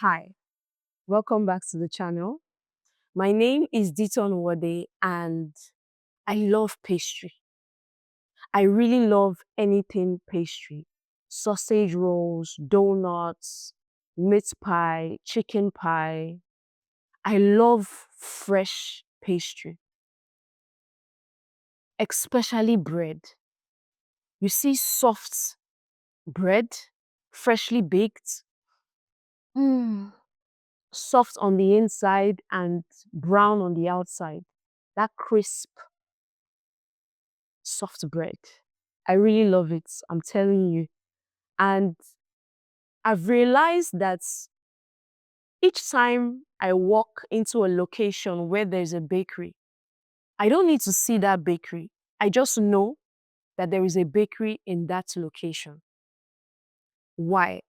Hi, welcome back to the channel. My name is Diton Wade and I love pastry. I really love anything pastry. Sausage rolls, donuts, meat pie, chicken pie. I love fresh pastry, especially bread. You see soft bread, freshly baked, mm, soft on the inside and brown on the outside. That crisp soft bread. I really love it. I'm telling you. And I've realized that each time I walk into a location where there's a bakery, I don't need to see that bakery. I just know that there is a bakery in that location. Why?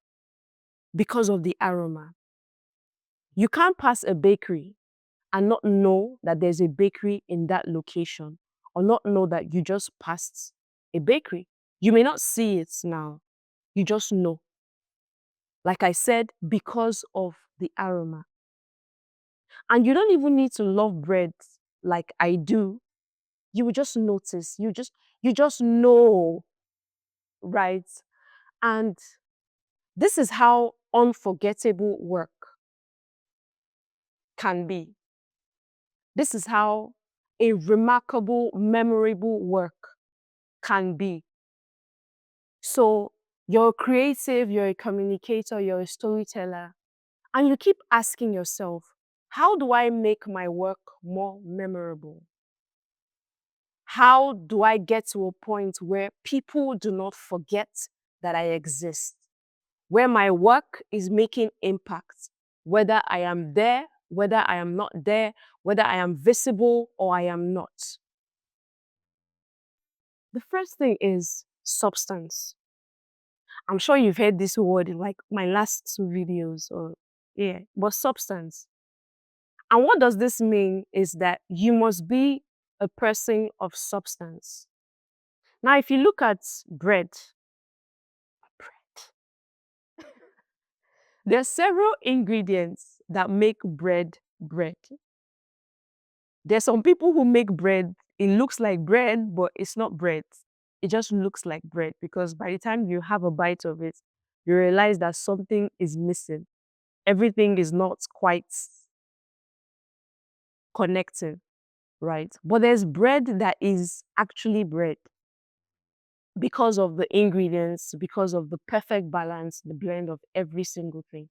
Because of the aroma. You can't pass a bakery and not know that there's a bakery in that location or not know that you just passed a bakery. You may not see it now, you just know. Like I said, because of the aroma. And you don't even need to love bread like I do. You will just notice. You just know, right? And this is how unforgettable work can be. This is how a remarkable, memorable work can be. So you're creative, you're a communicator, you're a storyteller, and you keep asking yourself, how do I make my work more memorable? How do I get to a point where people do not forget that I exist? Where my work is making impact, whether I am there, whether I am not there, whether I am visible or I am not. The first thing is substance. I'm sure you've heard this word in like my last two videos or yeah, but substance. And what does this mean is that you must be a person of substance. Now, if you look at bread, there are several ingredients that make bread bread. There's some people who make bread, it looks like bread, but it's not bread. It just looks like bread because by the time you have a bite of it, you realize that something is missing. Everything is not quite connected, right? But there's bread that is actually bread because of the ingredients, because of the perfect balance, the blend of every single thing.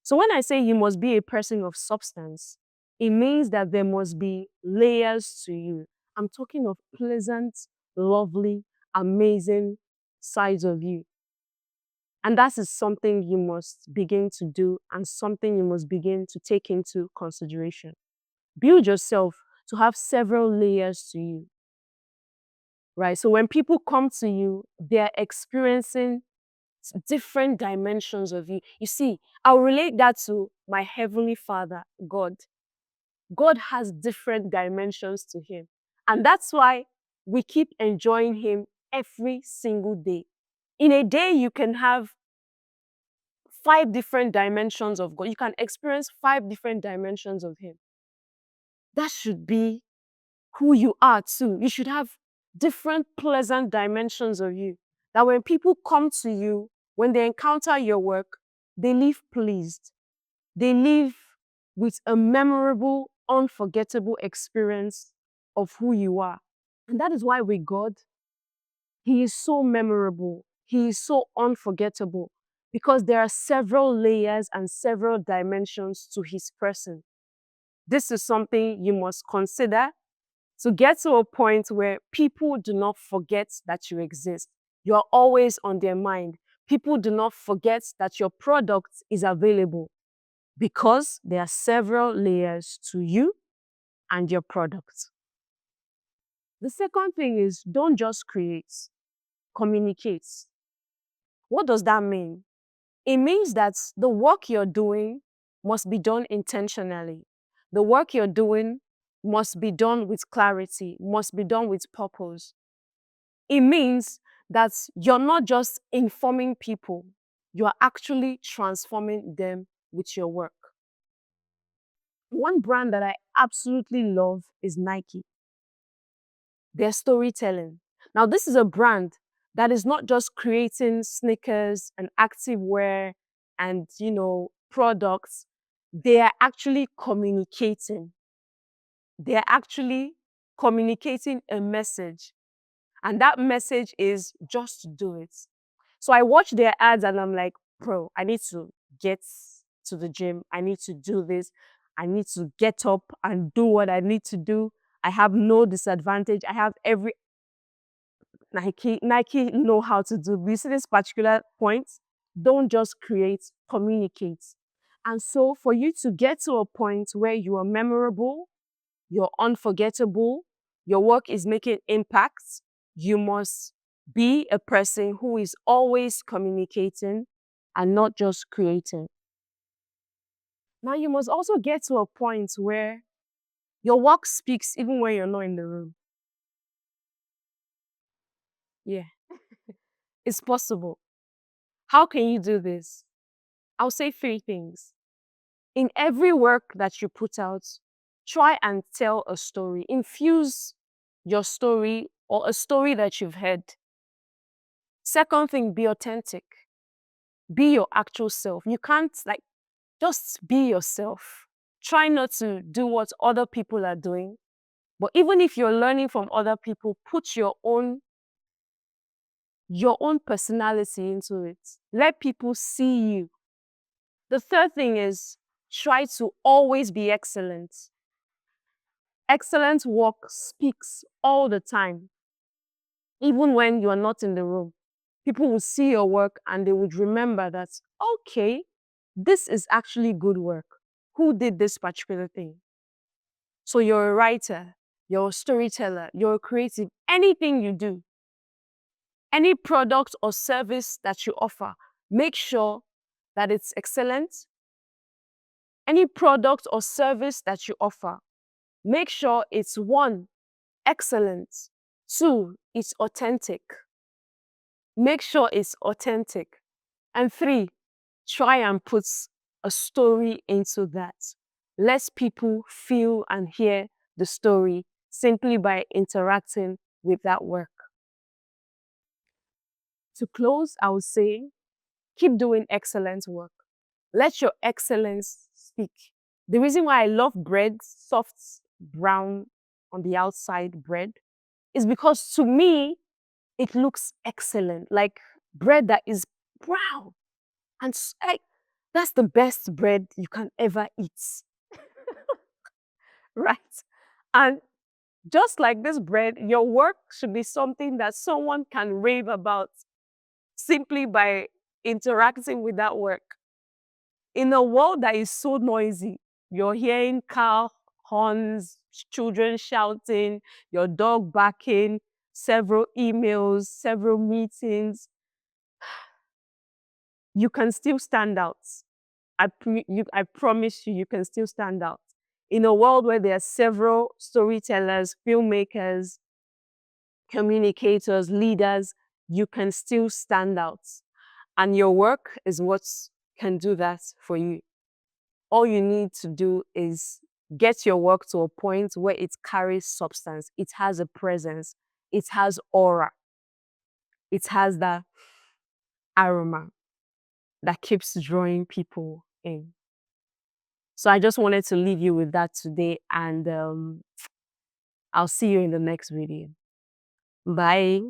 So when I say you must be a person of substance, it means that there must be layers to you. I'm talking of pleasant, lovely, amazing sides of you. And that is something you must begin to do and something you must begin to take into consideration. Build yourself to have several layers to you, right? So when people come to you, they're experiencing different dimensions of you. You see, I'll relate that to my Heavenly Father, God. God has different dimensions to Him. And that's why we keep enjoying Him every single day. In a day, you can have 5 different dimensions of God. You can experience 5 different dimensions of Him. That should be who you are too. You should have different pleasant dimensions of you. That when people come to you, when they encounter your work, they leave pleased. They leave with a memorable, unforgettable experience of who you are. And that is why with God, He is so memorable. He is so unforgettable because there are several layers and several dimensions to His person. This is something you must consider to get to a point where people do not forget that you exist. You're always on their mind. People do not forget that your product is available because there are several layers to you and your product. The second thing is don't just create, communicate. What does that mean? It means that the work you're doing must be done intentionally. The work you're doing must be done with clarity, must be done with purpose. It means that you're not just informing people, you're actually transforming them with your work. One brand that I absolutely love is Nike. Their storytelling. Now, this is a brand that is not just creating sneakers and activewear and, products. They are actually communicating. They are actually communicating a message. And that message is just do it. So I watch their ads and I'm like, bro, I need to get to the gym. I need to do this. I need to get up and do what I need to do. I have no disadvantage. I have every Nike know how to do. You see this particular point? Don't just create, communicate. And so for you to get to a point where you are memorable, you're unforgettable, your work is making impacts, you must be a person who is always communicating and not just creating. Now, you must also get to a point where your work speaks even when you're not in the room. Yeah, it's possible. How can you do this? I'll say three things. In every work that you put out, try and tell a story. Infuse your story or a story that you've heard. Second thing, be authentic. Be your actual self. You can't just be yourself. Try not to do what other people are doing. But even if you're learning from other people, put your own personality into it. Let people see you. The third thing is try to always be excellent. Excellent work speaks all the time, even when you are not in the room. People will see your work and they would remember that, okay, this is actually good work. Who did this particular thing? So you're a writer, you're a storyteller, you're a creative, anything you do, any product or service that you offer, make sure that it's excellent. Any product or service that you offer, make sure it's one, excellent, two, it's authentic. Make sure it's authentic. And three, try and put a story into that. Let people feel and hear the story simply by interacting with that work. To close, I would say, keep doing excellent work. Let your excellence speak. The reason why I love bread, soft brown on the outside bread, is because to me, it looks excellent. Like bread that is brown. And that's the best bread you can ever eat. Right? And just like this bread, your work should be something that someone can rave about simply by interacting with that work. In a world that is so noisy, you're hearing car horns, children shouting, your dog barking, several emails, several meetings, you can still stand out. I promise you, you can still stand out. In a world where there are several storytellers, filmmakers, communicators, leaders, you can still stand out. And your work is what can do that for you. All you need to do is get your work to a point where it carries substance, it has a presence, it has aura, it has that aroma that keeps drawing people in. So I just wanted to leave you with that today, and I'll see you in the next video. Bye.